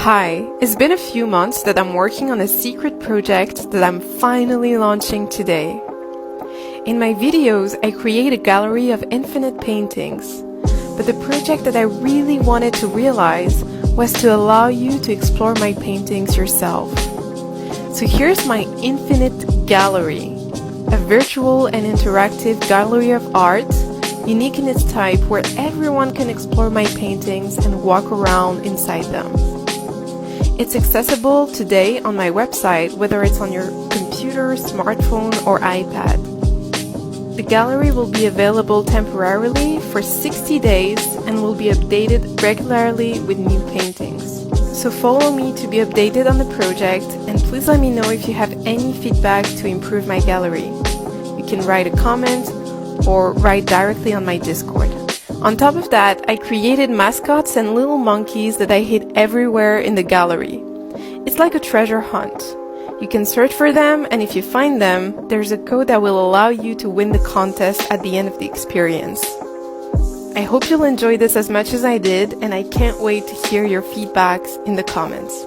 Hi, it's been a few months that I'm working on a secret project that I'm finally launching today. In my videos, I create a gallery of infinite paintings, but the project that I really wanted to realize was to allow you to explore my paintings yourself. So here's my infinite gallery, a virtual and interactive gallery of art, unique in its type, where everyone can explore my paintings and walk around inside them. It's accessible today on my website, whether it's on your computer, smartphone, or iPad. The gallery will be available temporarily for 60 days and will be updated regularly with new paintings. So follow me to be updated on the project, and please let me know if you have any feedback to improve my gallery. You can write a comment or write directly on my Discord. On top of that, I created mascots and little monkeys that I hid everywhere in the gallery. It's like a treasure hunt. You can search for them, and if you find them, there's a code that will allow you to win the contest at the end of the experience. I hope you'll enjoy this as much as I did, and I can't wait to hear your feedbacks in the comments.